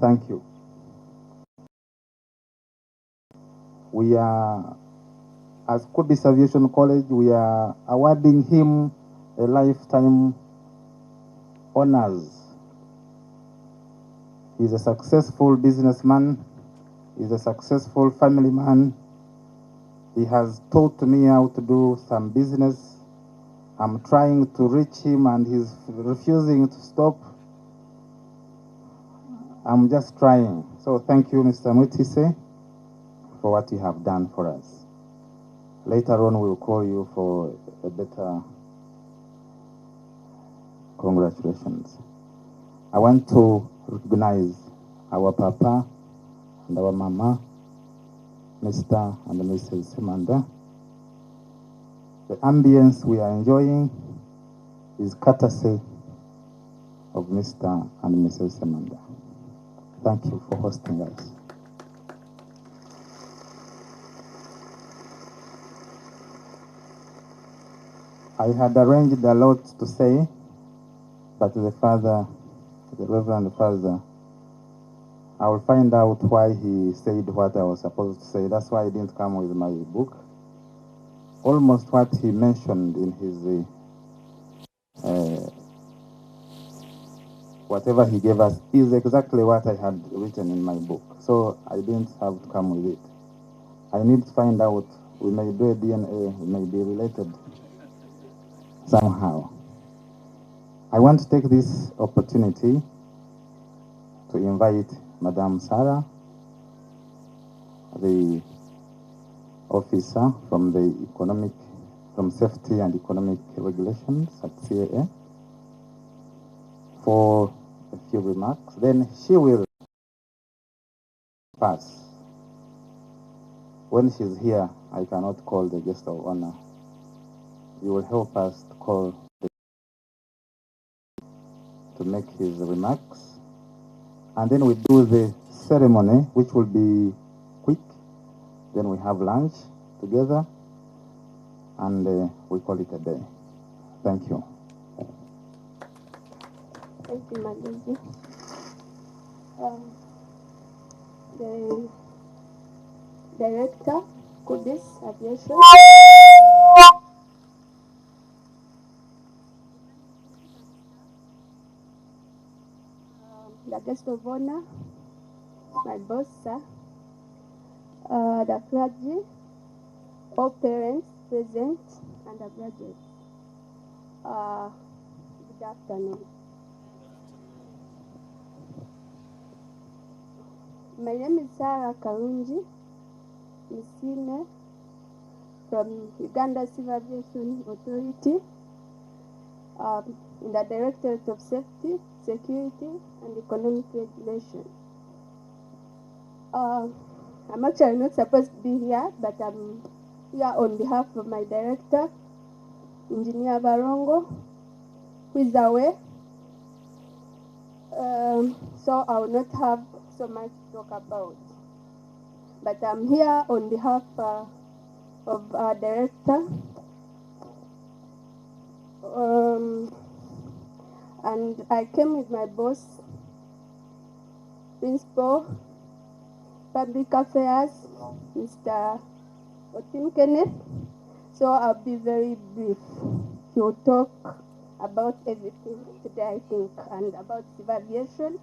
thank you. We are, as Kubis Aviation College, we are awarding him a lifetime honors. He's a successful businessman. He's a successful family man. He has taught me how to do some business. I'm trying to reach him and he's refusing to stop. I'm just trying. So thank you, Mr. Mutise, for what you have done for us. Later on, we'll call you for a better congratulations. I want to recognize our papa and our mama, Mr. and Mrs. Semanda. The ambience we are enjoying is courtesy of Mr. and Mrs. Semanda. Thank you for hosting us. I had arranged a lot to say, but the Reverend Father, I will find out why he said what I was supposed to say. That's why I didn't come with my book. Almost what he mentioned in his, whatever he gave us is exactly what I had written in my book. So I didn't have to come with it. I need to find out, we may do a DNA, we may be related somehow. I want to take this opportunity to invite Madame Sarah, the officer from Safety and Economic Regulations at CAA, for a few remarks. Then she will pass. When she's here, I cannot call the guest of honor. You will help us to call to make his remarks. And then we do the ceremony, which will be quick. Then we have lunch together, and we call it a day. Thank you. Thank you, Maduzi. The director, Kubis Aviation. The guest of honor, my boss, sir. The clergy, all parents present, and the graduates. Good afternoon. My name is Sarah Karunji Misine from Uganda Civil Aviation Authority, in the Directorate of Safety, Security, and Economic Regulation. I'm actually not supposed to be here, but I'm here on behalf of my director, Engineer Barongo, who is away. So I will not have so much to talk about. But I'm here on behalf of our director. And I came with my boss, Principal, Public Affairs, Mr. Otim Kenneth. So I'll be very brief. He'll talk about everything today, I think, and about civil aviation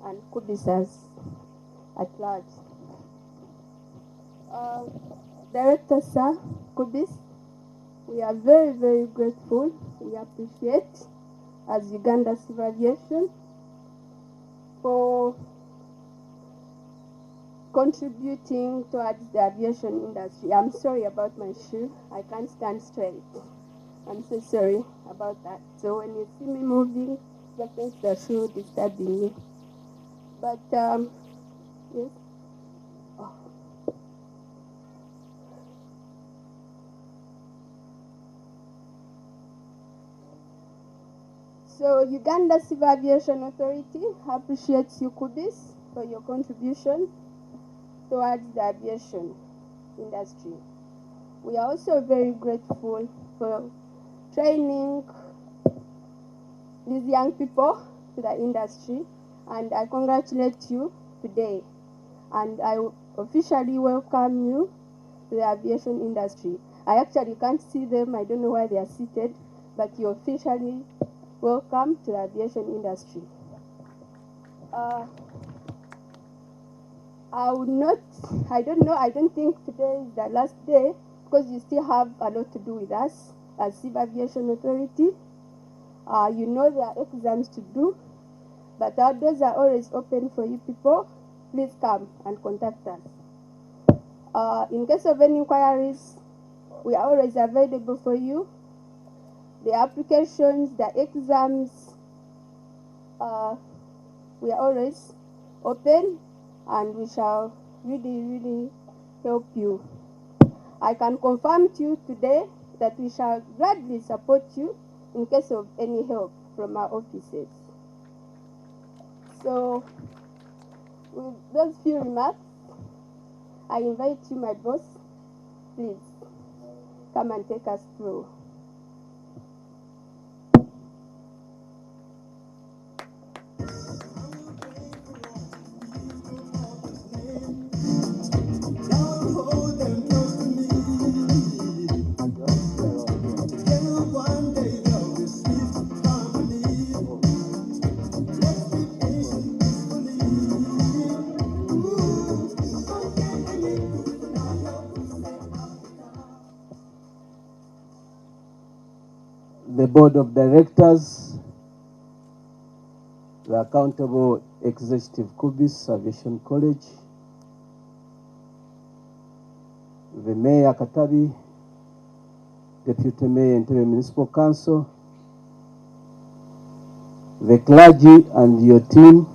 and Kubis at large. Director Sir Kubis, we are very, very grateful. We appreciate, as Uganda Civil Aviation, for contributing towards the aviation industry. I'm sorry about my shoe. I can't stand straight. I'm so sorry about that. So when you see me moving, that's the shoe disturbing me. But, yes. Oh. So Uganda Civil Aviation Authority appreciates you, Kubis, for your contribution towards the aviation industry. We are also very grateful for training these young people to the industry and I congratulate you today. And I officially welcome you to the aviation industry. I actually can't see them, I don't know why they are seated, but you're officially welcome to the aviation industry. I don't think today is the last day, because you still have a lot to do with us as Civil Aviation Authority. You know there are exams to do, but our doors are always open for you people. Please come and contact us. In case of any inquiries, we are always available for you. The applications, the exams, we are always open, and we shall really help you. I can confirm to you today that we shall gladly support you in case of any help from our offices. So, with those few remarks, I invite you, my boss, please come and take us through. The board of directors, the accountable executive Kubis Aviation College, the mayor Katabi, deputy mayor Entebbe Municipal Council, the clergy and your team,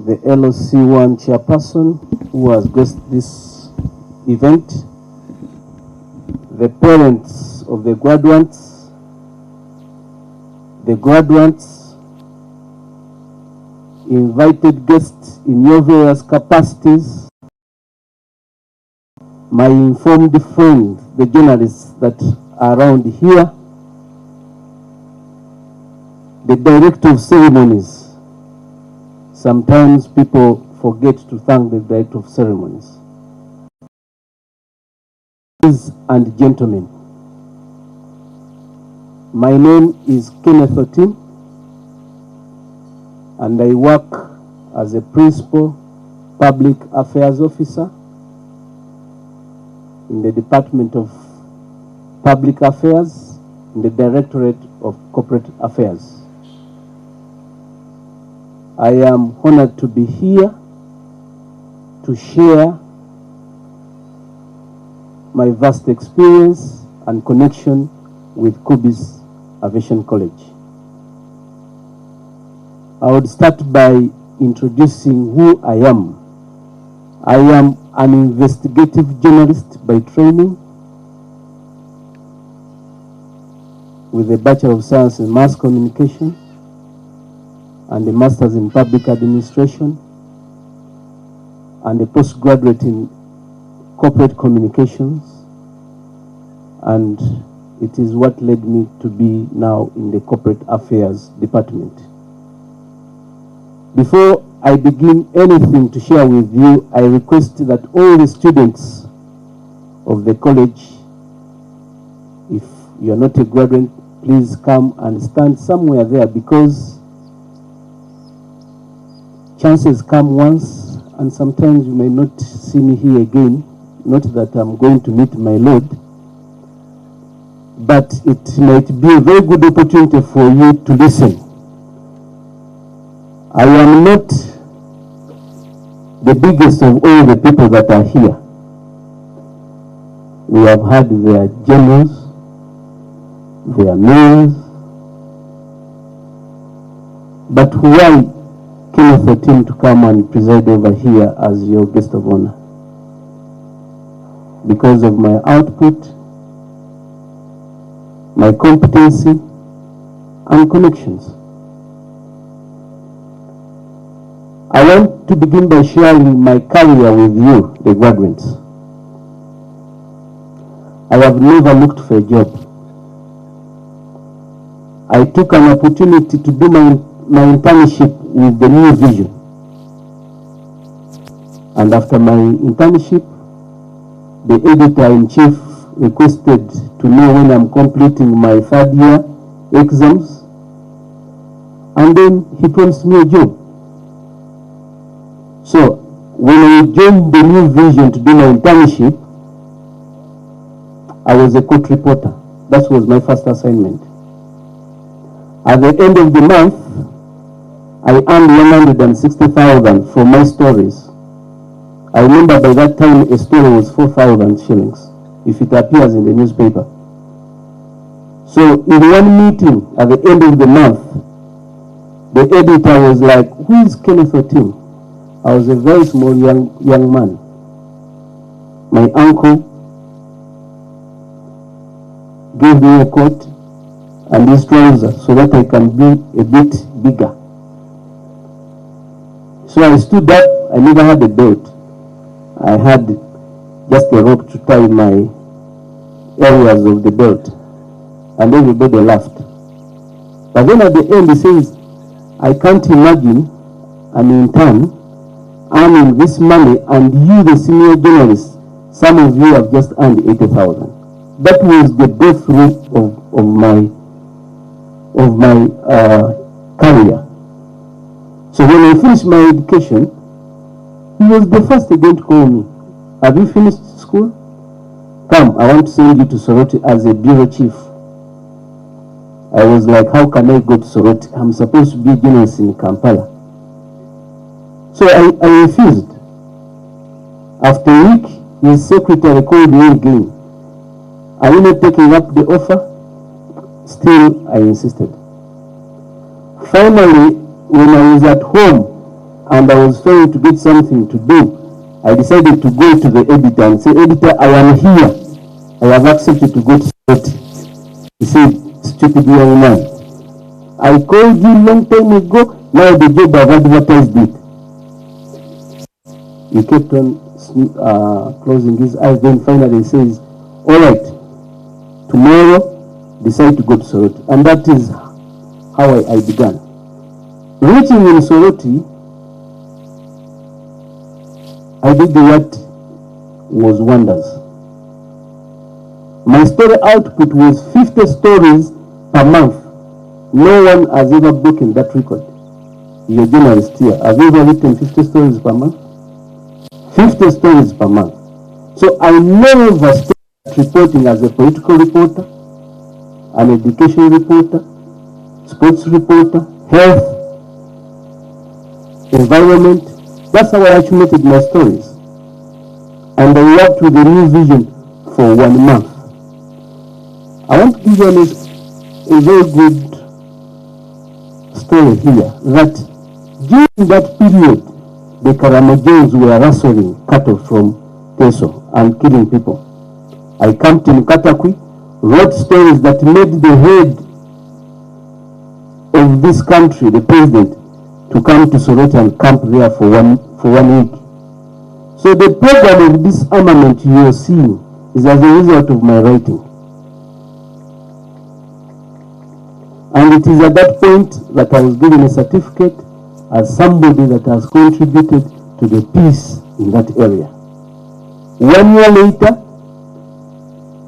the LOC1 chairperson who has graced this event, the parents of the graduates, invited guests in your various capacities, my informed friends, the journalists that are around here, the director of ceremonies. Sometimes people forget to thank the director of ceremonies. Ladies and gentlemen, my name is Kenneth Otim, and I work as a principal public affairs officer in the Department of Public Affairs in the Directorate of Corporate Affairs. I am honored to be here to share my vast experience and connection with Kubis Aviation College. I would start by introducing who I am. I am an investigative journalist by training with a Bachelor of Science in Mass Communication and a Master's in Public Administration and a postgraduate in Corporate Communications, and it is what led me to be now in the Corporate Affairs Department. Before I begin anything to share with you, I request that all the students of the college, if you are not a graduate, please come and stand somewhere there, because chances come once and sometimes you may not see me here again. Not that I'm going to meet my Lord, but it might be a very good opportunity for you to listen. I am not the biggest of all the people that are here. We have had their generals, their mayors, but why Kenneth Otim to come and preside over here as your guest of honor? Because of my output, my competency, and connections. I want to begin by sharing my career with you, the graduates. I have never looked for a job. I took an opportunity to do my my internship with the New Vision. And after my internship, the editor-in-chief requested to know when I'm completing my third year exams, and then he promised me a job. So when I joined the New Vision to do my internship, I was a court reporter. That was my first assignment. At the end of the month, I earned 160,000 for my stories. I remember by that time a story was 4,000 shillings if it appears in the newspaper. So in one meeting at the end of the month, the editor was like, "Who is Kenneth Otim?" I was a very small young man. My uncle gave me a coat and these trousers so that I can be a bit bigger. So I stood up. I never had a belt. I had just a rope to tie my areas of the belt, and everybody laughed. But then at the end he says, "I can't imagine an intern earning this money, and you, the senior journalist, some of you have just earned 80,000. That was the breakthrough of my career. So when I finished my education, he was the first again to call me. "Have you finished school? Come, I want to send you to Soroti as a bureau chief." I was like, "How can I go to Soroti? I'm supposed to be a journalist in Kampala." So I refused. After a week, his secretary called me again. "Are you not taking up the offer?" Still, I insisted. Finally, when I was at home and I was trying to get something to do, I decided to go to the editor and say, "Editor, I am here. I have accepted to go to Soroti." He said, "Stupid young man. I called you long time ago. Now the job I've advertised it." He kept on closing his eyes. Then finally he says, "All right, tomorrow decide to go to Soroti." And that is how I began. Reaching in Soroti, I did what was wonders. My story output was 50 stories per month. No one has ever broken that record. You're a journalist here. Have you ever written 50 stories per month? 50 stories per month. So I never started reporting as a political reporter, an education reporter, sports reporter, health, environment. That's how I accumulated my stories. And I worked with the New Vision for 1 month. I want to give you a very good story here, that during that period, the Karamojos were rustling cattle from Teso and killing people. I camped in Katakwi, wrote stories that made the head of this country, the president, to come to Soroti and camp there for one week. So the program of disarmament you are seeing is as a result of my writing. And it is at that point that I was given a certificate as somebody that has contributed to the peace in that area. 1 year later,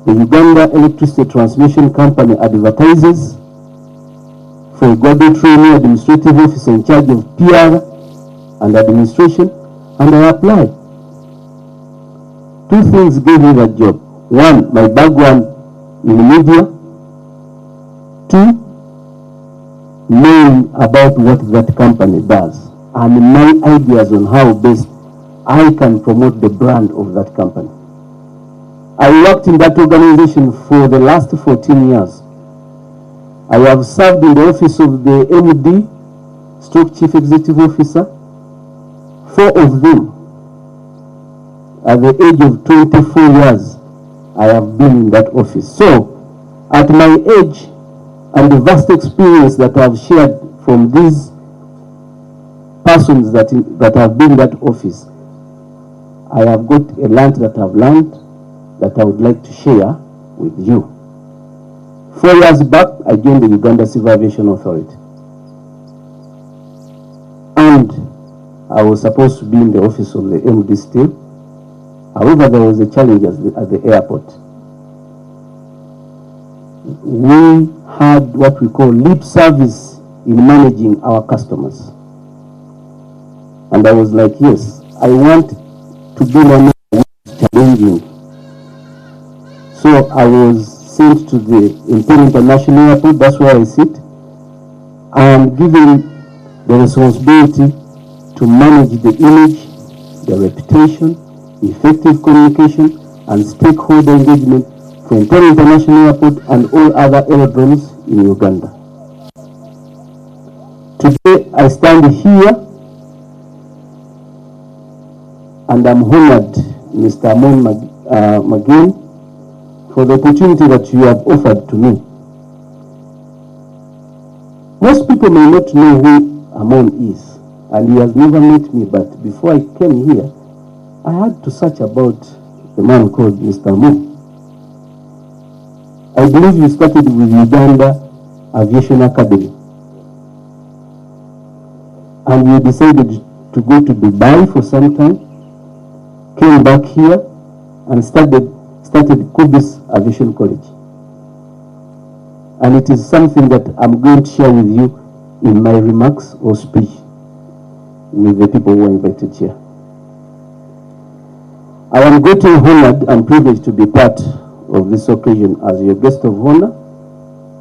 the Uganda Electricity Transmission Company advertises for a graduate trainee administrative officer in charge of PR and administration, and I applied. 2 things gave me that job. 1, my background in media. 2, knowing about what that company does and my ideas on how best I can promote the brand of that company. I worked in that organization for the last 14 years. I have served in the office of the MD, Stroke Chief Executive Officer, 4 of them. At the age of 24 years, I have been in that office. So, at my age and the vast experience that I have shared from these persons that have been in that office, I have got a lot that I've learned that I would like to share with you. 4 years back, I joined the Uganda Civil Aviation Authority. I was supposed to be in the office of the MD still. However, there was a challenge at the airport. We had what we call lip service in managing our customers. And I was like, yes, I want to be one challenging. So I was sent to the Imperial International Airport, that's where I sit. I am given the responsibility to manage the image, the reputation, effective communication, and stakeholder engagement for Imperial International Airport and all other aerodromes in Uganda. Today I stand here and I'm honored, Mr. Amon Magin, for the opportunity that you have offered to me. Most people may not know who Amon is, and he has never met me, but before I came here, I had to search about a man called Mr. Amon. I believe you started with Uganda Aviation Academy, and you decided to go to Dubai for some time, came back here, and started Kubis Aviation College. And it is something that I'm going to share with you in my remarks or speech with the people who are invited here. I am greatly honored and privileged to be part of this occasion as your guest of honor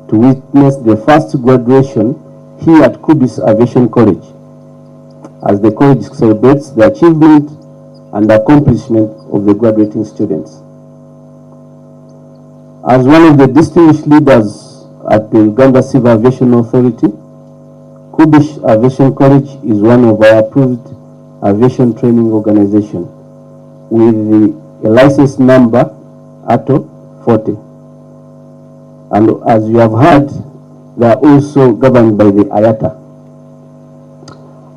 to witness the first graduation here at Kubis Aviation College, as the college celebrates the achievement and accomplishment of the graduating students. As one of the distinguished leaders at the Uganda Civil Aviation Authority, Kubis Aviation College is one of our approved aviation training organizations with a license number ATO 40. And as you have heard, they are also governed by the IATA.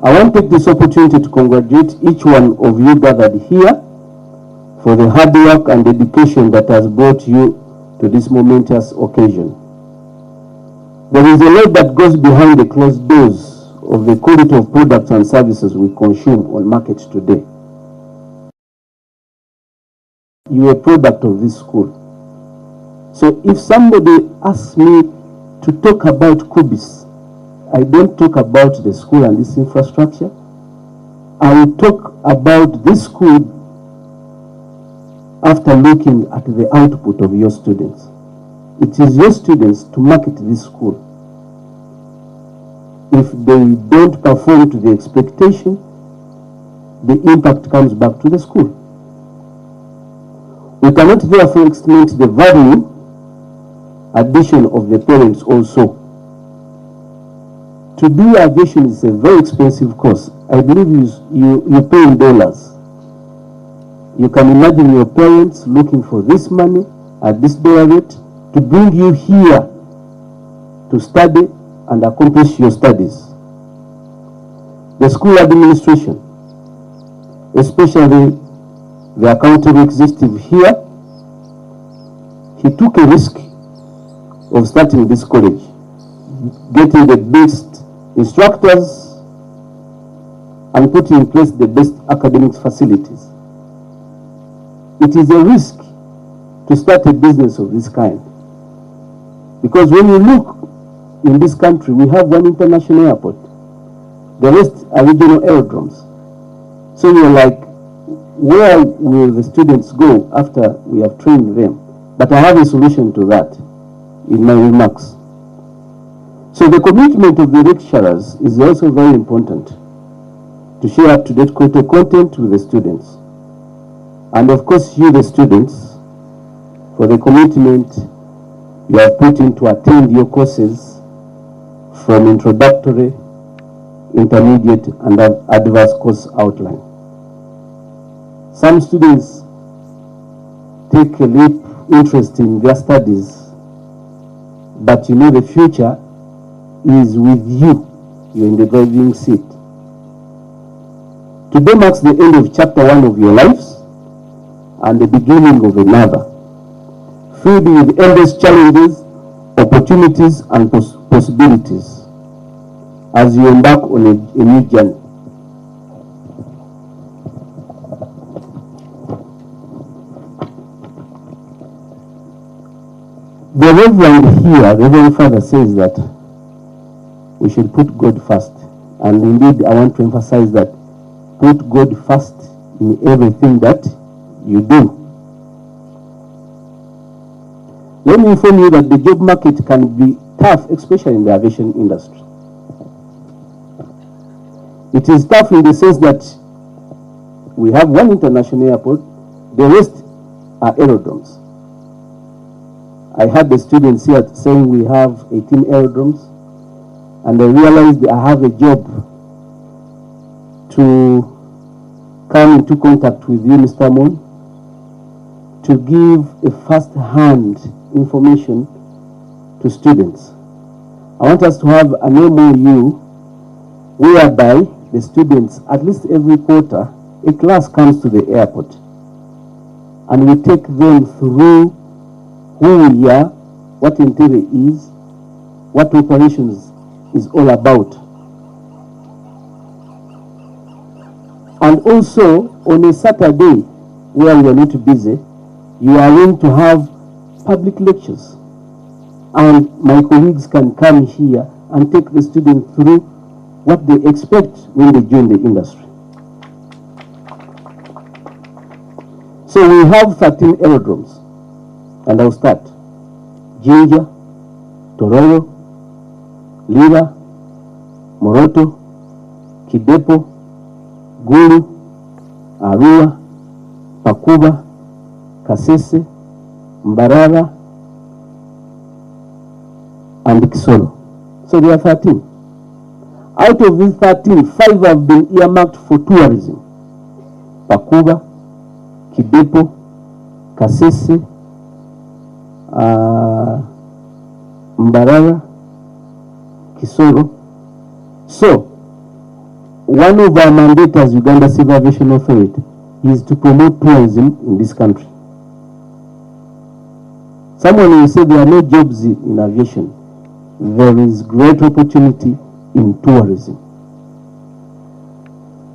I want to take this opportunity to congratulate each one of you gathered here for the hard work and dedication that has brought you to this momentous occasion. There is a lot that goes behind the closed doors of the quality of products and services we consume on market today. You are a product of this school. So if somebody asks me to talk about Kubis, I don't talk about the school and its infrastructure. I will talk about this school after looking at the output of your students. It is your students to market this school. If they don't perform to the expectation, the impact comes back to the school. We cannot therefore estimate the value addition of the parents also. To do aviation is a very expensive course. I believe you pay in dollars. You can imagine your parents looking for this money at this dollar rate to bring you here to study and accomplish your studies. The school administration, especially the accounting executive here, he took a risk of starting this college, getting the best instructors and putting in place the best academic facilities. It is a risk to start a business of this kind, because when you look in this country, we have one international airport, the rest are regional aerodromes. So you're like, where will the students go after we have trained them? But I have a solution to that in my remarks. So the commitment of the lecturers is also very important to share up-to-date content with the students. And of course, you, the students, for the commitment you have put in to attend your courses from introductory, intermediate, and advanced course outline. Some students take a leap interest in their studies, but you know the future is with you. You're in the driving seat. Today marks the end of chapter 1 of your lives and the beginning of another, filled with endless challenges, opportunities, and possibilities as you embark on a new journey. Reverend here, Reverend Father says that we should put God first. And indeed, I want to emphasize that put God first in everything that you do. Let me inform you that the job market can be tough, especially in the aviation industry. It is tough in the sense that we have one international airport, the rest are aerodromes. I had the students here saying we have 18 aerodromes, and I realized I have a job to come into contact with you, Mr. Moon, to give a first-hand information to students. I want us to have an MOU whereby the students, at least every quarter, a class comes to the airport and we take them through who we are, what interior is, what operations is all about. And also, on a Saturday, where we are not busy, you are going to have public lectures. And my colleagues can come here and take the students through what they expect when they join the industry. So we have 13 aerodromes, and I'll start. Jinja, Tororo, Lira, Moroto, Kidepo, Gulu, Arua, Pakuba, Kasese, Mbarara, and Kisolo. So there are 13. Out of these 13, 5 have been earmarked for tourism. Pakuba, Kidepo, Kasese, Mbarara, Kisoro. So, one of our mandates as Uganda Civil Aviation Authority is to promote tourism in this country. Someone will say there are no jobs in aviation. There is great opportunity in tourism.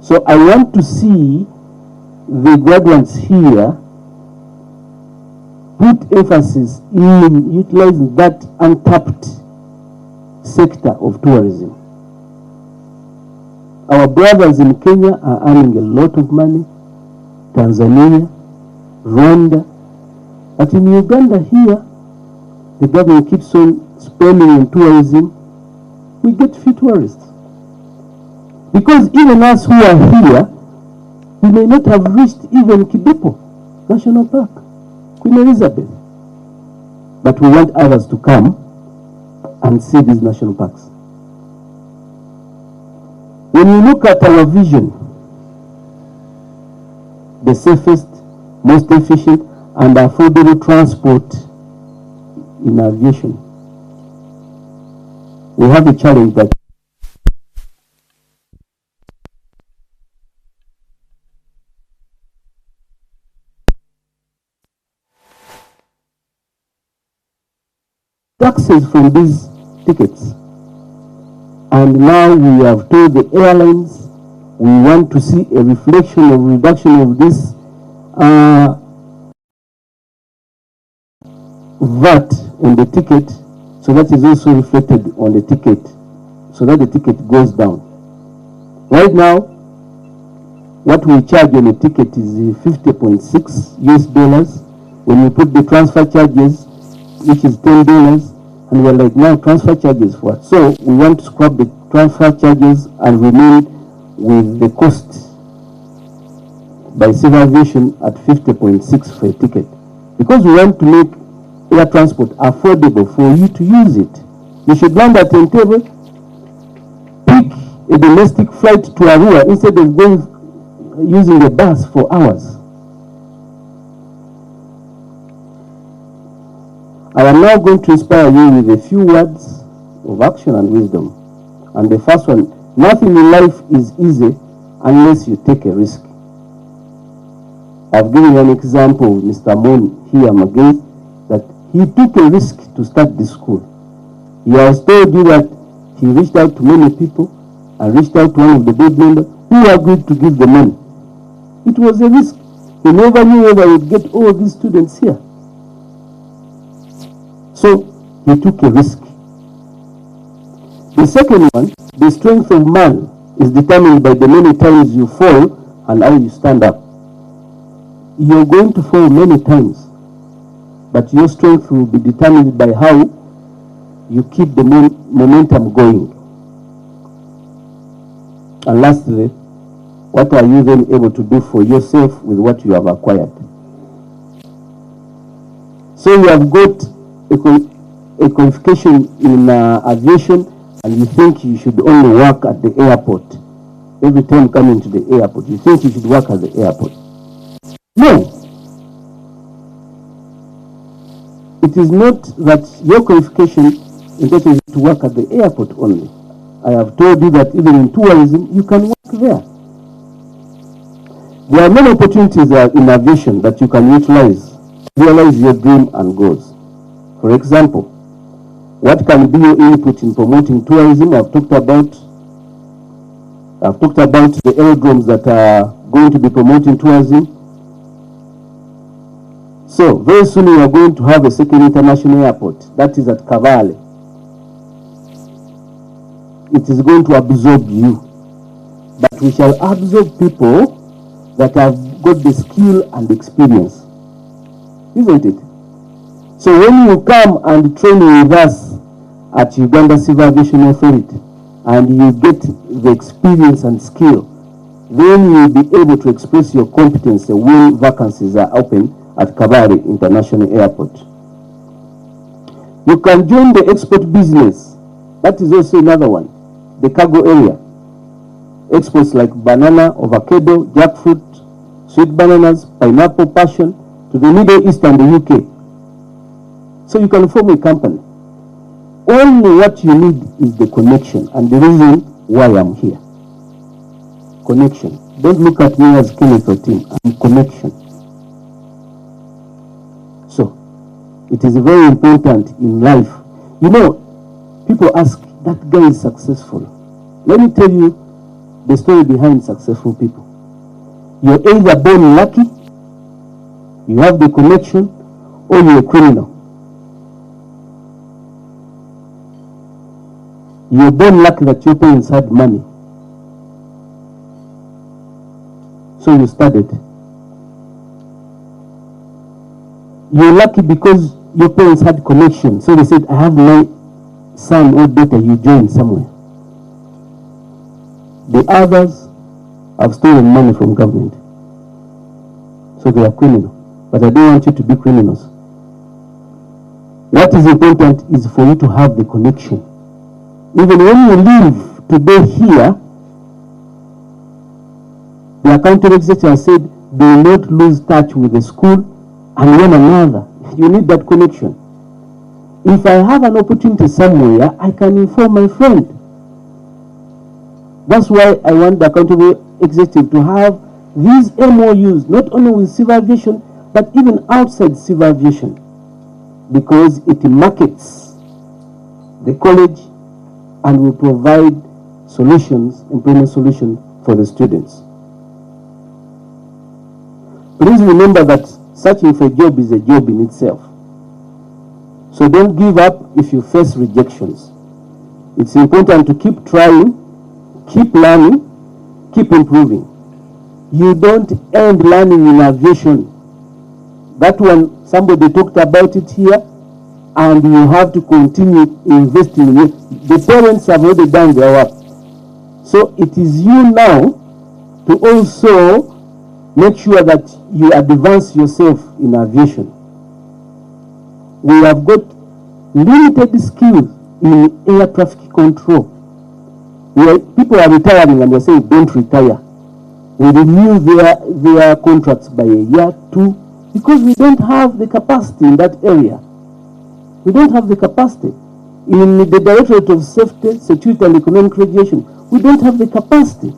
So I want to see the graduates here put emphasis in utilizing that untapped sector of tourism. Our brothers in Kenya are earning a lot of money, Tanzania, Rwanda, but in Uganda here, the government keeps on spending on tourism. We get few tourists. Because even us who are here, we may not have reached even Kidepo National Park, Queen Elizabeth. But we want others to come and see these national parks. When you look at our vision, the safest, most efficient, and affordable transport in aviation, we have a challenge that taxes from these tickets. And now we have told the airlines we want to see a reflection of reduction of this VAT on the ticket, so that is also reflected on the ticket, so that the ticket goes down. Right now, what we charge on a ticket is $50.6 US. When you put the transfer charges, which is $10, and we're like, now transfer charges for what? So we want to scrap the transfer charges and remain with the cost by civil aviation at $50.6 for a ticket, because we want to make air transport affordable for you to use it. You should land at Entebbe, pick a domestic flight to Arua instead of going using a bus for hours. I am now going to inspire you with a few words of action and wisdom. And the first one, nothing in life is easy unless you take a risk. I've given you an example, Mr. Moon here, Magay, that he took a risk to start this school. He has told you that he reached out to many people and reached out to one of the board members who agreed to give the money. It was a risk. He never knew whether he would get all these students here. So he took a risk. The second one, the strength of man is determined by the many times you fall and how you stand up. You're going to fall many times, but your strength will be determined by how you keep the momentum going. And lastly, what are you then able to do for yourself with what you have acquired? So you have got a qualification in aviation, and you think you should only work at the airport. Every time coming to the airport, you think you should work at the airport. No. It is not that your qualification entitles you to work at the airport only. I have told you that even in tourism, you can work there. There are many opportunities in aviation that you can utilize to realize your dream and goals. For example, what can be your input in promoting tourism? I've talked about the aerodromes that are going to be promoting tourism. So very soon we are going to have a second international airport, that is at Kavale. It is going to absorb you, but we shall absorb people that have got the skill and experience, isn't it? So when you come and train with us at Uganda Civil Aviation Authority and you get the experience and skill, then you'll be able to express your competence when vacancies are open at Kabari International Airport. You can join the export business. That is also another one. The cargo area. Exports like banana, avocado, jackfruit, sweet bananas, pineapple, passion to the Middle East and the UK. So you can form a company. Only what you need is the connection, and the reason why I'm here. Connection. Don't look at me as Kenneth or Tim. I'm connection. So it is very important in life. You know, people ask, that guy is successful. Let me tell you the story behind successful people. You're either born lucky, you have the connection, or you're a criminal. You're born lucky that your parents had money, so you studied. You're lucky because your parents had connection, so they said, I have my son or daughter, you join somewhere. The others have stolen money from government, so they are criminal. But I don't want you to be criminals. What is important is for you to have the connection. Even when you leave today here, the accounting executive has said, do not lose touch with the school and one another. You need that connection. If I have an opportunity somewhere, I can inform my friend. That's why I want the accountable executive to have these MOUs, not only with civil aviation, but even outside civil aviation, because it markets the college and will provide solutions, employment solutions for the students. Please remember that searching for a job is a job in itself. So don't give up if you face rejections. It's important to keep trying, keep learning, keep improving. You don't end learning in aviation. That one, somebody talked about it here, and you have to continue investing in it. The parents have already done their work. So it is you now to also make sure that you advance yourself in aviation. We have got limited skills in air traffic control. People are retiring and they're saying, don't retire. We renew their contracts by a year, 2, because we don't have the capacity in that area. We don't have the capacity. In the Directorate of Safety, Security and Economic Regulation, we don't have the capacity.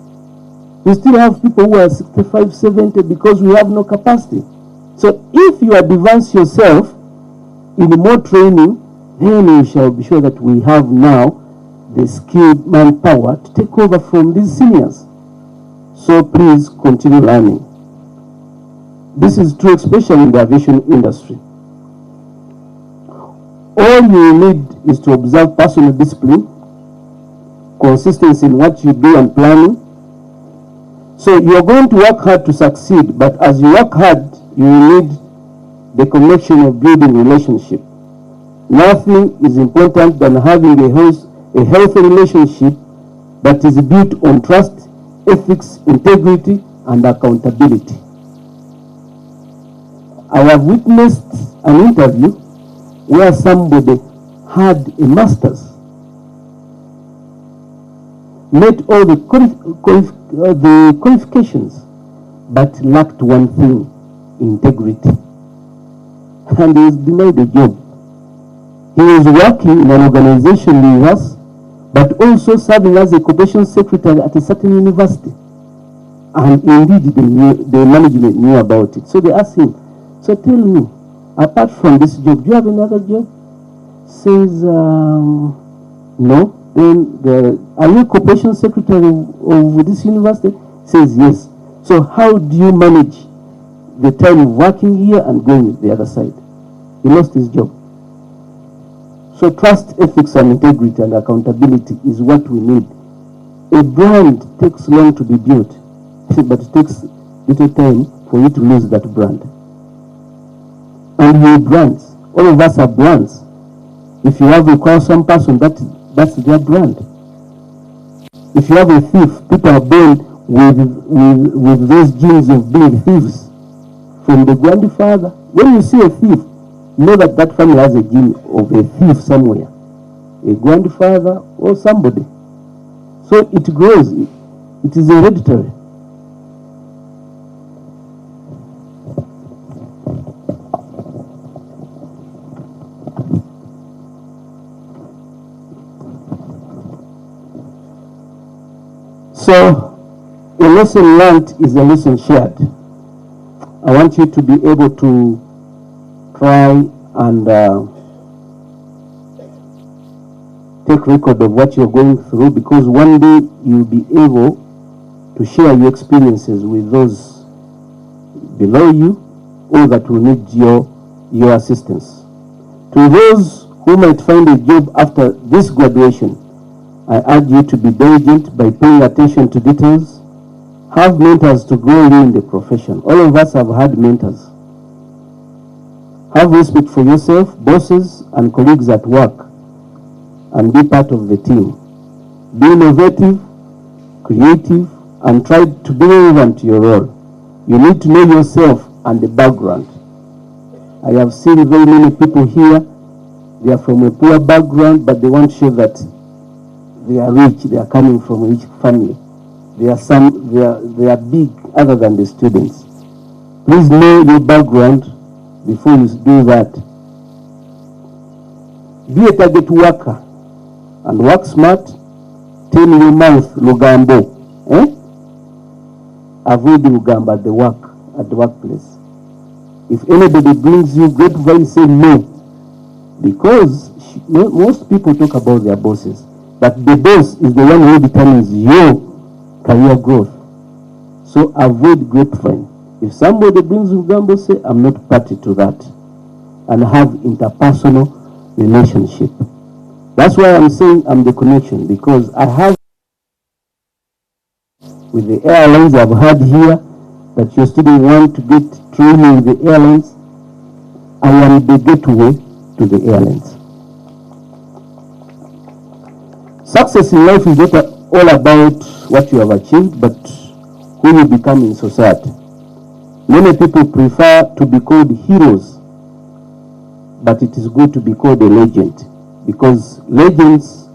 We still have people who are 65, 70 because we have no capacity. So if you advance yourself in more training, then we shall be sure that we have now the skilled manpower to take over from these seniors. So please continue learning. This is true especially in the aviation industry. all you need is to observe personal discipline, consistency in what you do and planning. So you're going to work hard to succeed, but as you work hard, you need the connection of building relationship. Nothing is important than having a healthy relationship that is built on trust, ethics, integrity, and accountability. I have witnessed an interview where somebody had a master's, met all the qualifications, but lacked one thing: integrity. And he was denied a job. He was working in an organization with us, but also serving as a occupation secretary at a certain university. And indeed, the management knew about it. So they asked him, so tell me, apart from this job, do you have another job? Says, no. Then, are you occupation secretary of this university? Says, yes. So how do you manage the time of working here and going to the other side? He lost his job. So trust, ethics, and integrity and accountability is what we need. A brand takes long to be built, but it takes little time for you to lose that brand. And we brands. All of us are brands. If you have a some person, that's their brand. If you have a thief, people are born with those genes of being thieves from the grandfather. When you see a thief, know that that family has a gene of a thief somewhere, a grandfather or somebody. So it grows. It is hereditary. So a lesson learned is a lesson shared. I want you to be able to try and take record of what you're going through, because one day you'll be able to share your experiences with those below you or that will need your assistance. To those who might find a job after this graduation, I urge you to be diligent by paying attention to details. Have mentors to grow you in the profession. All of us have had mentors. Have respect for yourself, bosses, and colleagues at work, and be part of the team. Be innovative, creative, and try to be relevant to your role. You need to know yourself and the background. I have seen very many people here. They are from a poor background, but they want to show that they are rich. They are coming from a rich family. They are big, other than the students. Please know your background before you do that. Be a target worker and work smart. Tame your mouth, lugambo. Avoid lugambo at the workplace. If anybody brings you great advice, say no. Because most people talk about their bosses, but the boss is the one who determines your career growth. So avoid grapevine. If somebody brings you gambo, say, I'm not party to that. And have interpersonal relationship. That's why I'm saying I'm the connection, because I have with the airlines I've had here that your students want to get training with the airlines. I am the gateway to the airlines. Success in life is not all about what you have achieved, but who you become in society. Many people prefer to be called heroes, but it is good to be called a legend, because legends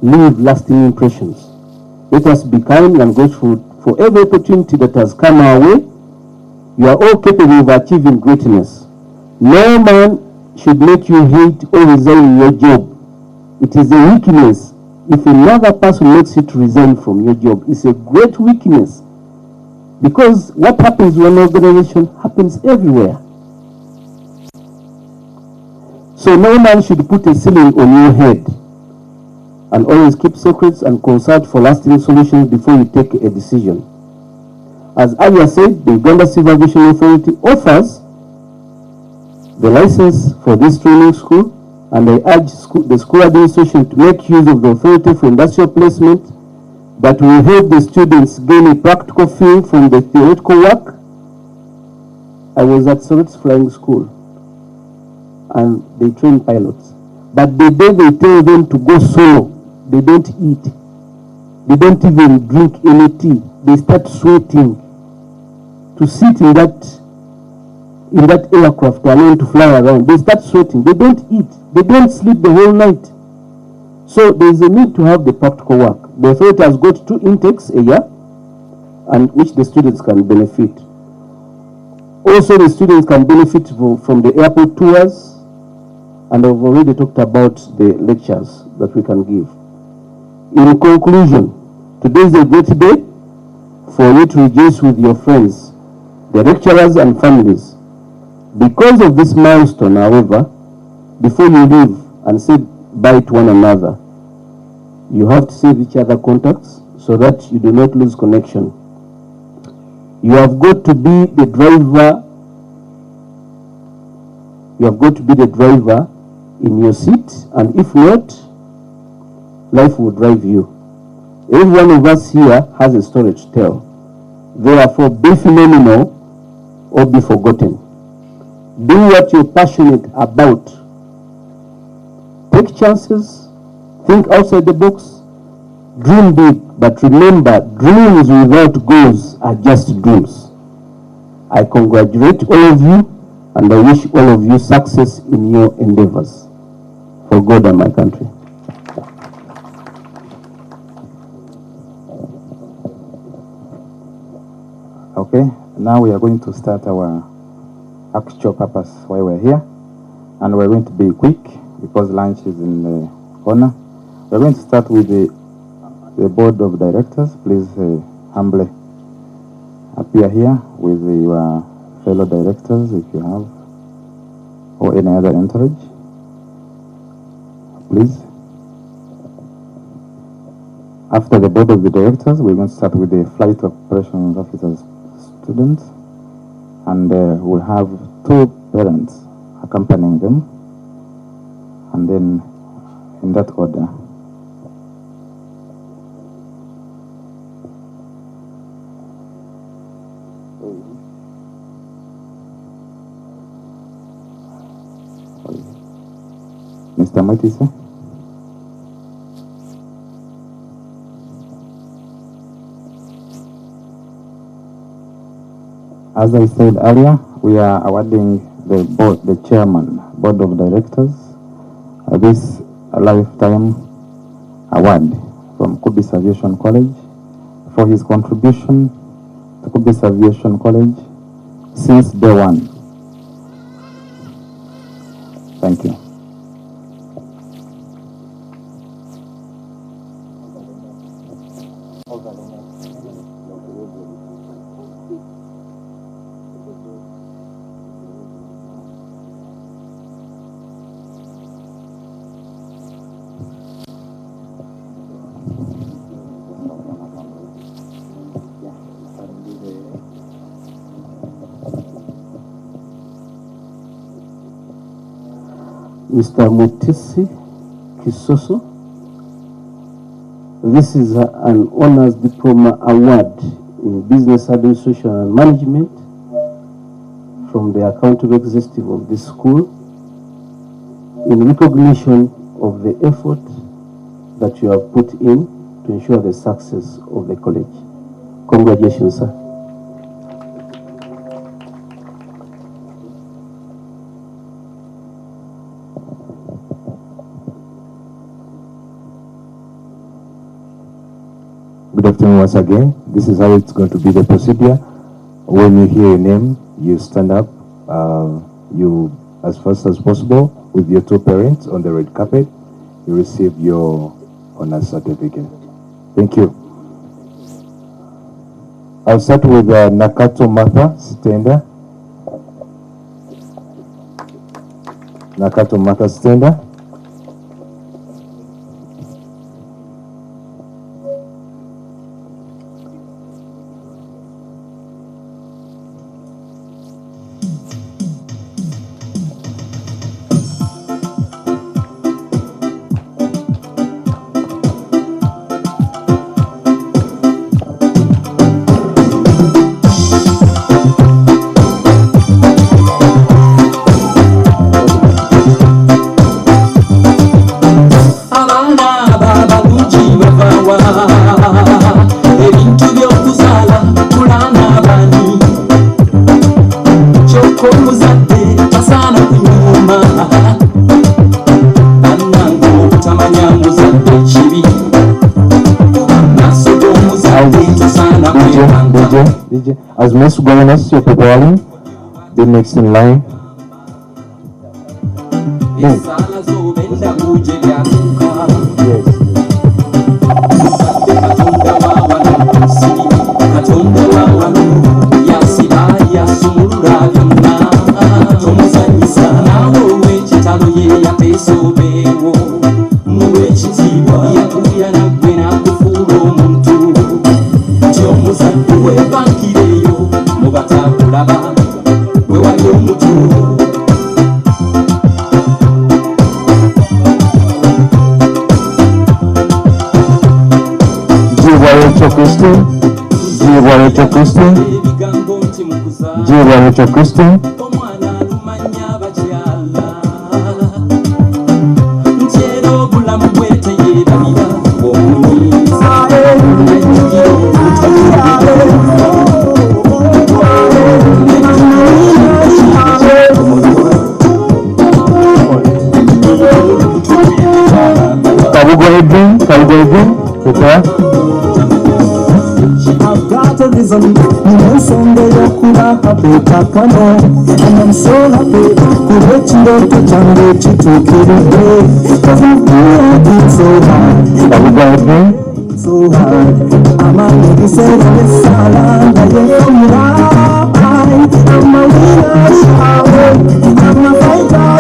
leave lasting impressions. Let us be kind and grateful for every opportunity that has come our way. You are all capable of achieving greatness. No man should make you hate or resign your job. It is a weakness if another person makes you to resign from your job. It's a great weakness, because what happens when an organization happens everywhere. So no man should put a ceiling on your head, and always keep secrets and consult for lasting solutions before you take a decision. As Aya said, the Uganda Civil Aviation Authority offers the license for this training school. And I urge the school administration to make use of the authority for industrial placement that will help the students gain a practical feel from the theoretical work. I was at Soret's Flying School and they train pilots. But the day they tell them to go solo, they don't eat. They don't even drink any tea. They start sweating to sit in that aircraft alone to fly around. They start sweating. They don't eat. They don't sleep the whole night. So there is a need to have the practical work. The authority has got 2 intakes a year, and which the students can benefit. Also, the students can benefit from the airport tours, and I've already talked about the lectures that we can give. In conclusion, today is a great day for you to rejoice with your friends, the lecturers and families. Because of this milestone, however, before you leave and say bye to one another, you have to save each other contacts so that you do not lose connection. You have got to be the driver. You have got to be the driver in your seat, and if not, life will drive you. Every one of us here has a story to tell. Therefore, be phenomenal or be forgotten. Do what you're passionate about. Take chances. Think outside the box. Dream big. But remember, dreams without goals are just dreams. I congratulate all of you, and I wish all of you success in your endeavors. For God and my country. Okay, now we are going to start our actual purpose why we're here, and we're going to be quick because lunch is in the corner. We're going to start with the board of directors. Please humbly appear here with your fellow directors if you have, or any other entourage. Please. After the board of the directors, we're going to start with the flight operations officers students, and we'll have 2 parents accompanying them, and then in that order. Mr. Matisse. As I said earlier, we are awarding the chairman, board of directors, this lifetime award from Kubis Aviation College for his contribution to Kubis Aviation College since day 1. Thank you. Mr. Mutisi Kisoso. This is an honors diploma award in business administration and management from the accountable executive of this school in recognition of the effort that you have put in to ensure the success of the college. Congratulations, sir. Good afternoon once again. This is how it's going to be the procedure. When you hear your name, you stand up, you as fast as possible with your 2 parents on the red carpet. You receive your honor certificate. Thank you. I'll start with Nakato Martha Stender. Nakato Martha Stender. DJ. As most governors, you're preparing. The next in line. Yes. Christian. Prepare. I've got a reason, someday I could have a better canoe, and I'm so happy, could let you know to jungle to kill it, cause I've been so hard, so hard, I'm a lady said on the salad, I am right, I'm a winner, I'm a fighter,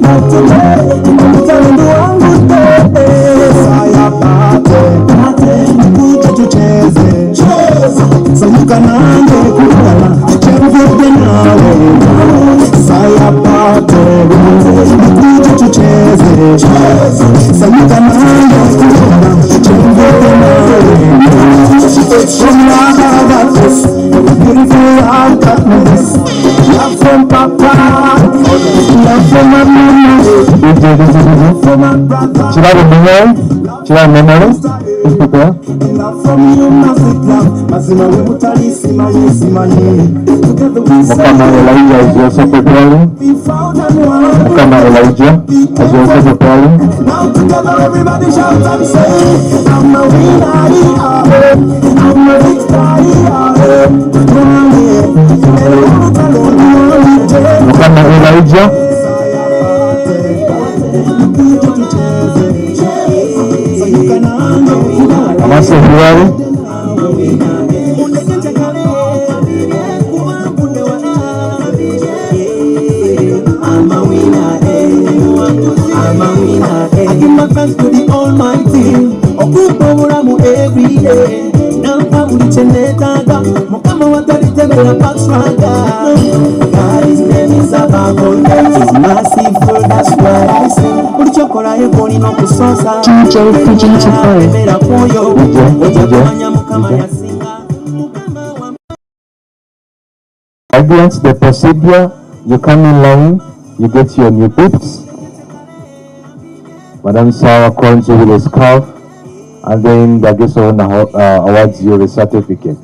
not today, I'm telling you I'm good day, I have tucheze sayuka nange kulala chemvute nawe sayapate tucheze sayuka nange kulala chemvute nawe beautiful outcomes love from papa love from my mama love from my brother. Should I remember? Please prepare. Mukama Elijah is also preparing. Mukama Elijah is also preparing. Now together everybody shout and say, I'm a winner, I'm a victor, Mukama Elijah. Amase Huari. I give my thanks to the Almighty. Okupomuramu every day. Nampa ulichenetaga. Mukama wataritebela pakswaga. God, His name is above all names. He's merciful, that's why I sing. Ulichokora yekoni no kusosa. DJ Fiji to Against the procedure, you come in line, you get your new boots. Madam Sarah crowns you with a scarf, and then the guest owner awards you the certificate.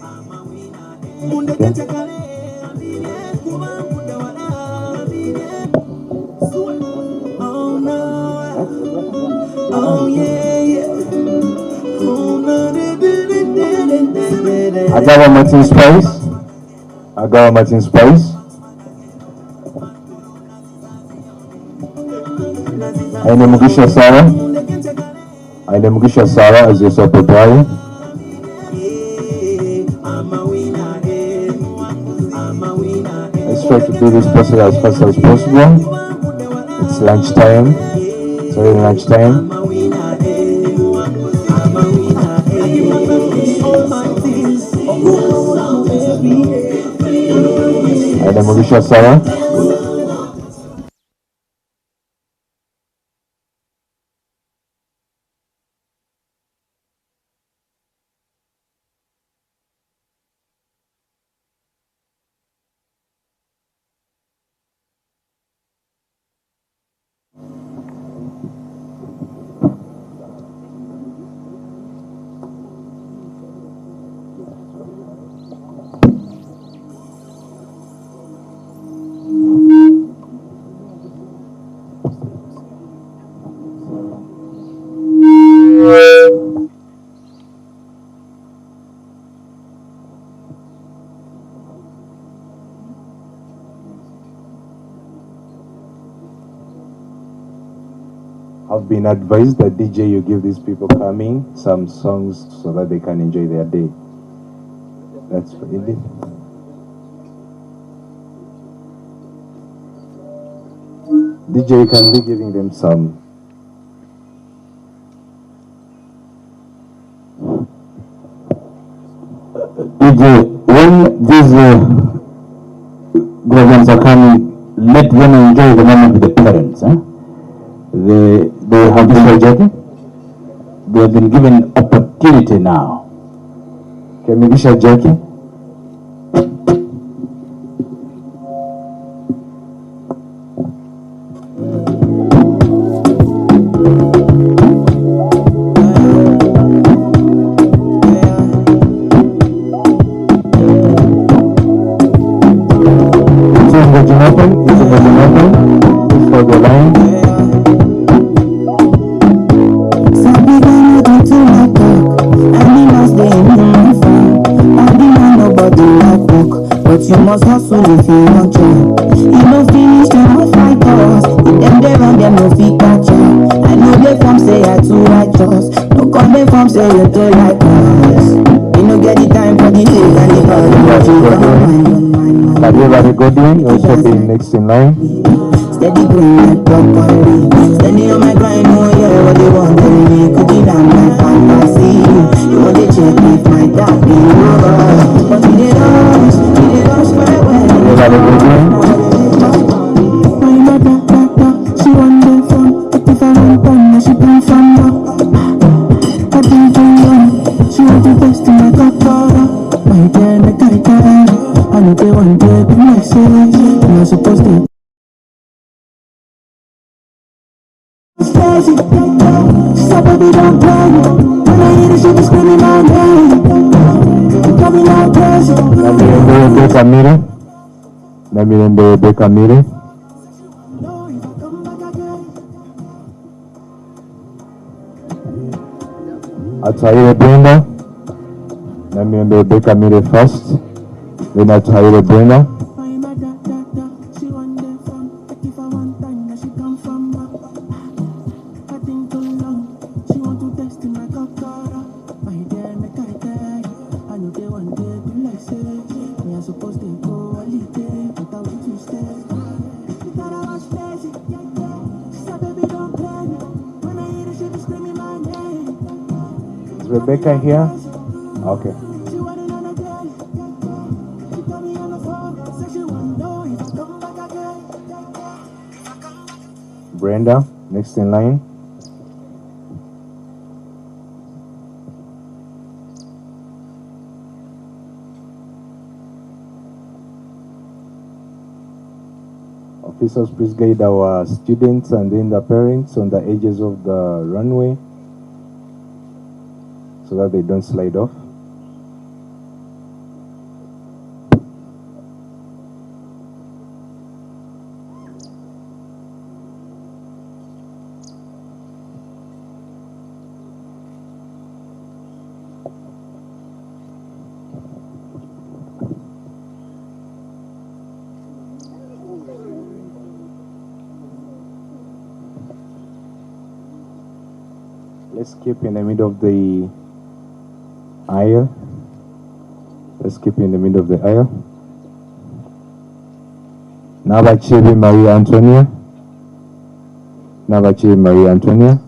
Okay. Agawa Martin Spice. Agawa Martin Spice. Aine Mugisha Sarah. Aine Mugisha Sarah as you're preparing. Let's try to do this process as fast as possible. It's lunchtime. It's already lunchtime. Aine Mugisha Sarah. I've been advised that DJ, you give these people coming some songs so that they can enjoy their day. That's really. DJ, you can be giving them some. DJ, when these governments are coming, let them enjoy the moment with the parents. They have been rejected. They have been given opportunity now. Kemigisha Jackie. You must hustle if you want to. You no finish, you must fight us. If them they run, them no fit catch you. I know they from say you're too righteous. No come they from say you're too like us. You no get the time for the hate and the bad. Have you ever go doing? Also being next in line. Steady going like broccoli. Steady on my grind, oh yeah, what they want to me. Could be down my fantasy. You want to check if my dad be over. But he did us my way. My mother, she want them from. But if I want them, she come from her. I think she want to test in my cocktail. My dear, my guy, I know they want to be my savage. I'm not supposed to. Crazy, so baby don't play. When I hear the shit, they screaming my name. Coming out crazy. Namirembe Bekamire. Atahire Brenda. Namirembe Bekamire first. Then Atahire Brenda. Is Rebecca here? Okay. Brenda, next in line. Officers, please guide our students and then the parents on the edges of the runway so that they don't slide off. Let's keep in the middle of the aisle. Let's keep in the middle of the aisle. Nabachibi Maria Antonia. Nabachibi Maria Antonia.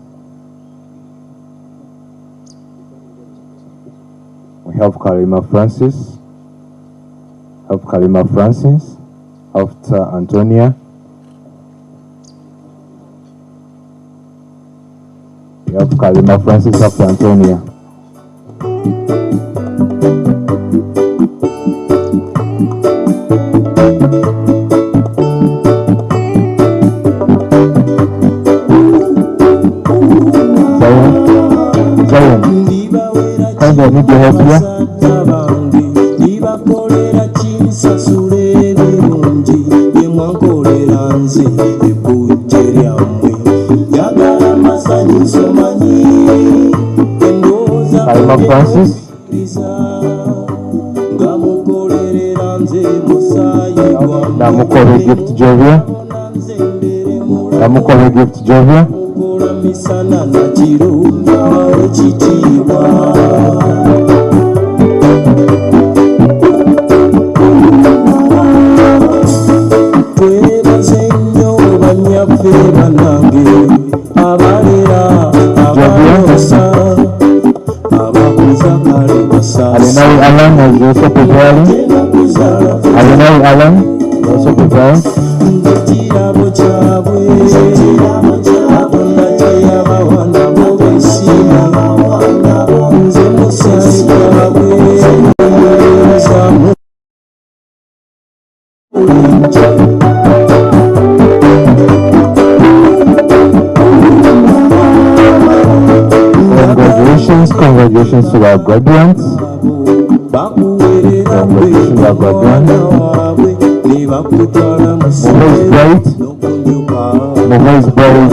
We have Karima Francis. Have Karima Francis. After Antonia. We have Karima Francis after Antonia. Zion, kind of need your help here. Karima Francis. Namukore gift Jovia. Namukore gift Jovia. misana na kiro bawe kitiibwa twebaze nnyo banyaffe banange abalera abayosa abakuza kale basaasa Alan has also preparing. Alan also preparing. ekirabo kyabwe katonda teyabawana mubesiima nze musaayi gwabwe zamu Congratulations to our graduates. Congratulations to our graduates. Momo is buried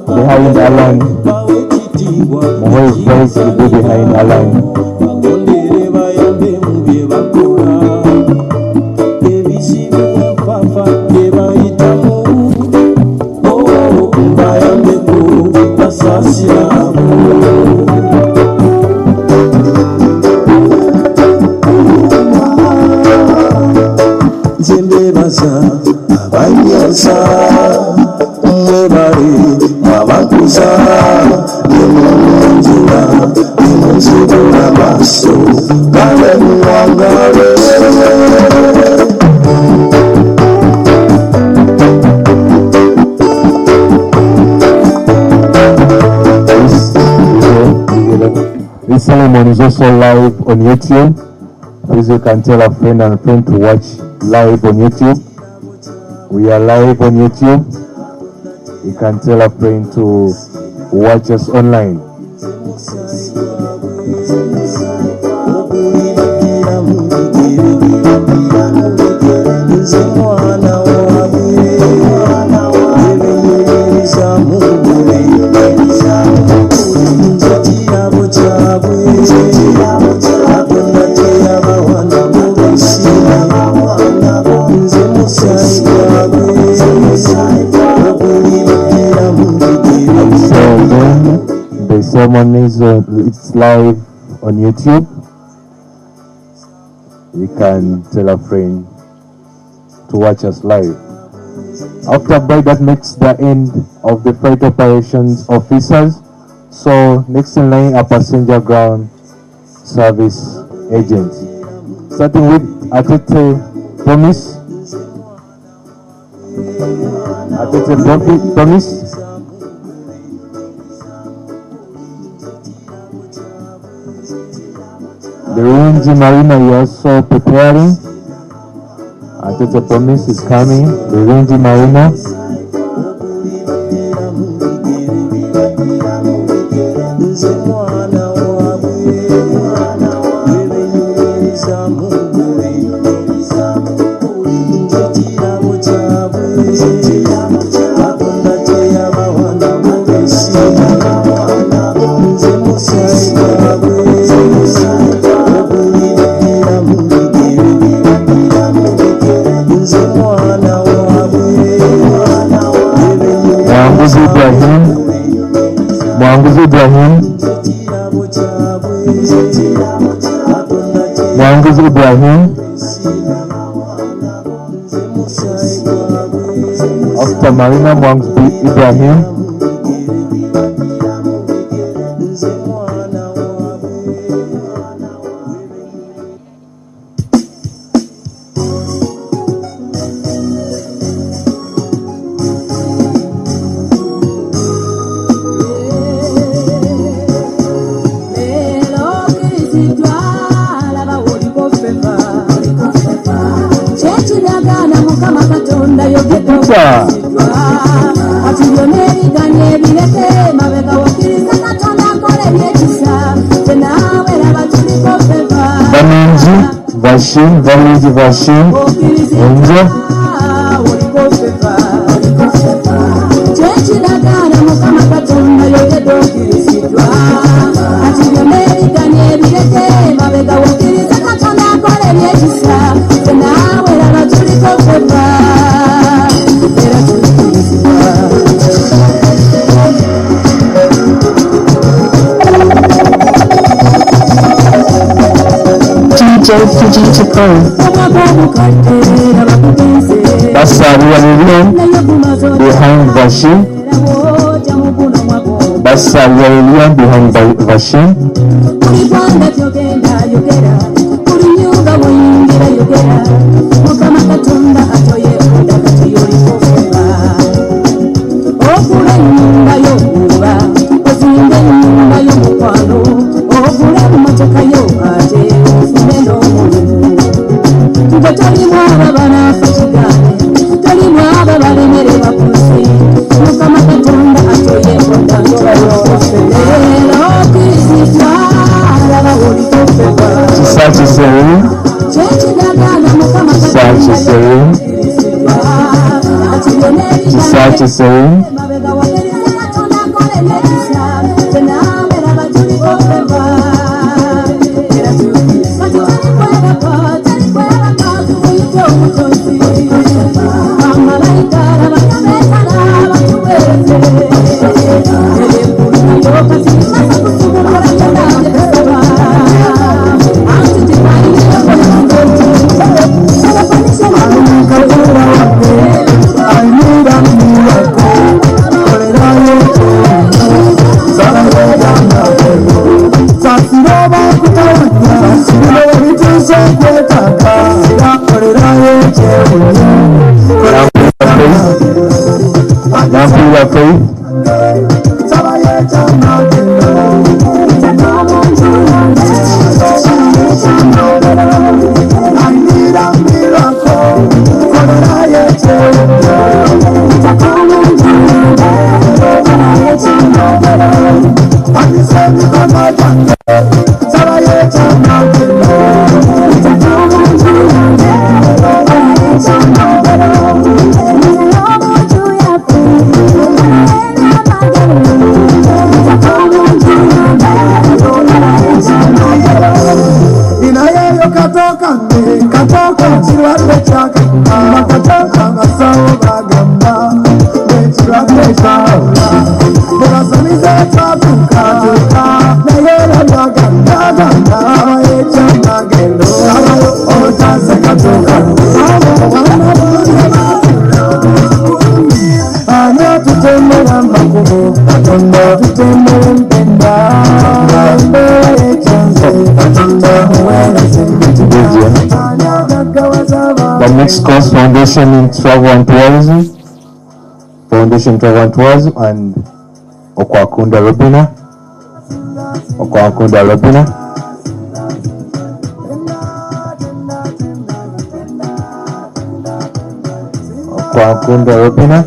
behind Alan. Momo is buried to be behind Alan. abanyosa mwebale abakuza nemunjira nemunzibula maaso gale muwangale This ceremony is also live on YouTube. Please, you can tell a friend and a friend to watch live on YouTube. We are live on YouTube. You can tell a friend to watch us online. The ceremony is it's live on YouTube. You can tell a friend to watch us live. After break, that makes the end of the flight operations officers. So next in line are passenger ground service agents. Starting with Atete Promise. Atete Promise. The range marina is also preparing. Atete Promise is coming. The range marina. Mwanguzi Ibrahim. After Marina Mwanguzi Ibrahim. Vashim, Enzo. Basabira Lilian behind Vashim. Basabira Lilian behind Vashim. Saying the next course, Foundation in Travel and Tourism, Foundation Travel and Tourism, and Okwakunda Robina. Okwakunda Robina. Okwakunda Robina.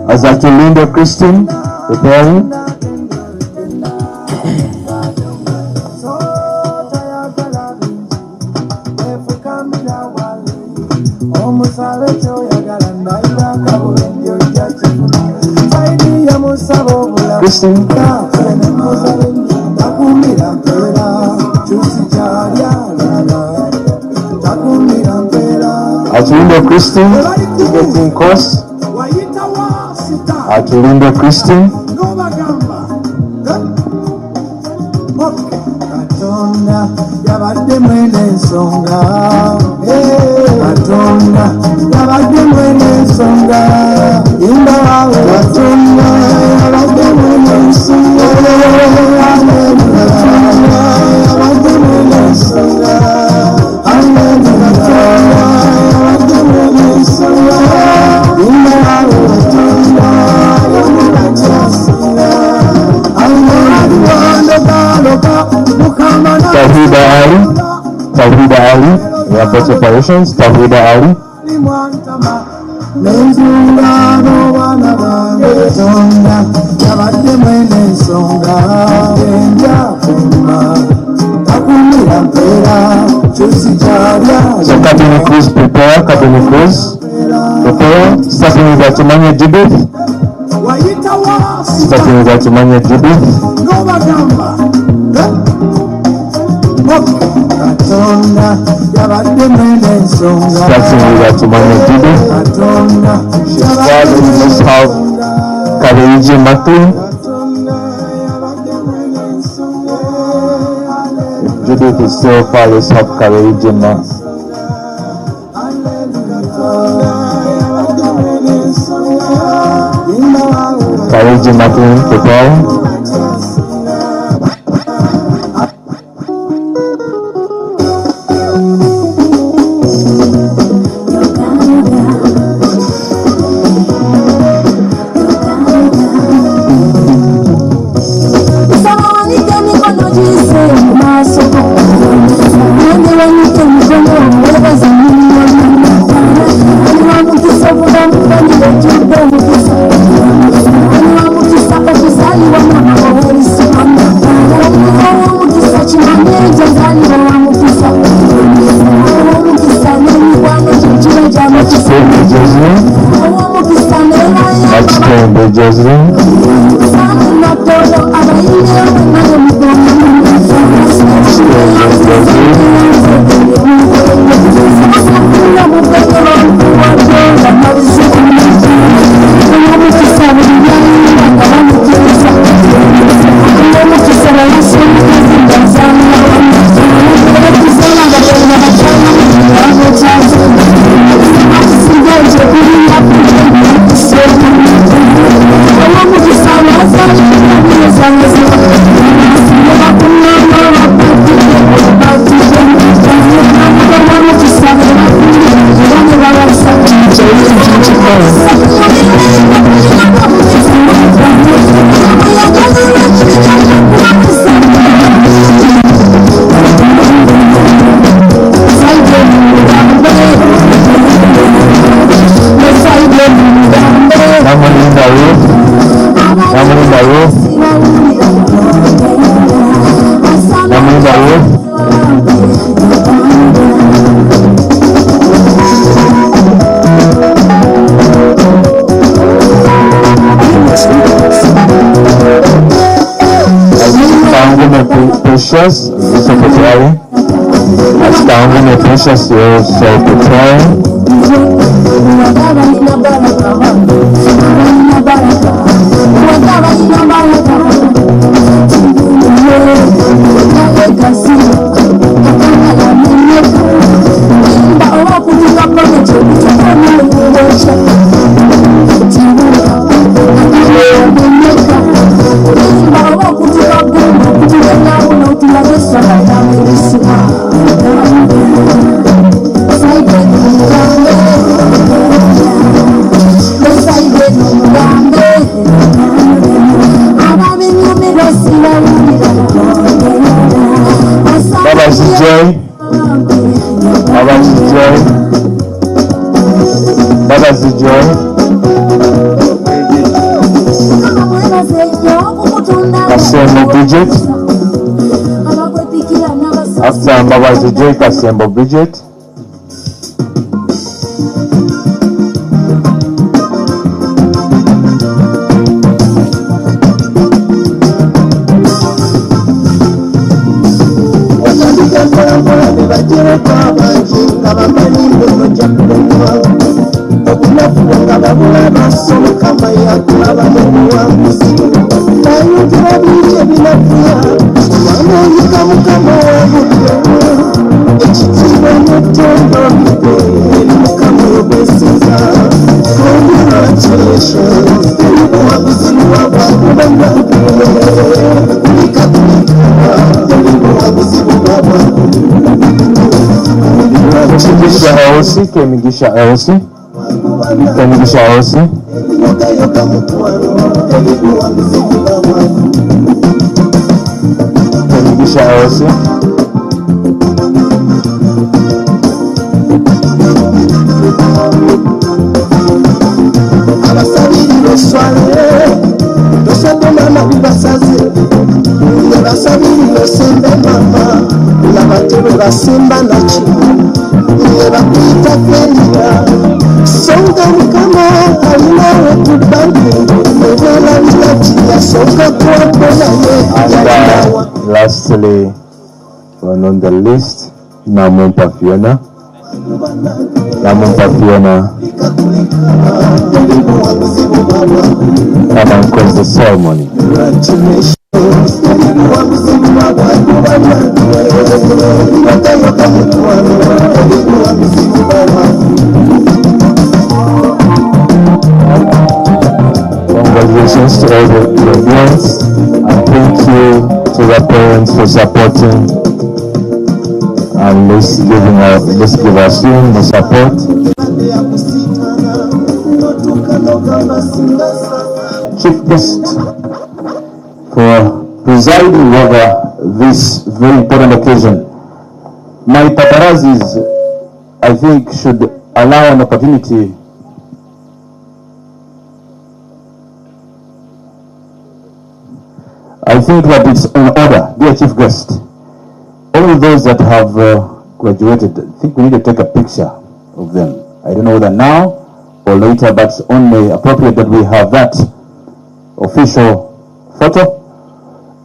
Azatulinda Christine, preparing. Christine. Atulinda Christine, getting course. Atulinda Christine. Tawhida Ali, we have better operations. Tawhida Ali. So Captain Cruz, prepare. Captain Cruz, prepare. Starting with Atumanya Judith. Starting with Atumanya Judith. Starting with Atumanya Judith. She's proud of this house. Kabeiji Macklin. Judith is still Paris of courage and courage and nothing to tell. Precious, secretary. Astounding precious, your secretary. After Mbabazi Joy Kasembo Bridget. Kemigisha Elsie. Kemigisha Elsie. Kemigisha Elsie. Simba na chini bakita kwenda songa mkama alina wetu bangi mewala ninatia songa kwa and lastly one on the list Namumpa Fiona come and close the ceremony. all the audience, and thank you to the parents for supporting. And let's give our students the support. Chief guest for presiding over this very important occasion. My paparazzis, I think, should allow an opportunity I think that it's in order, dear chief guest. All those that have graduated, I think we need to take a picture of them. I don't know whether now or later, but it's only appropriate that we have that official photo.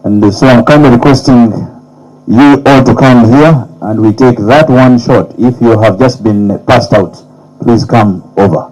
And so I'm kindly requesting you all to come here and we take that one shot. If you have just been passed out, please come over.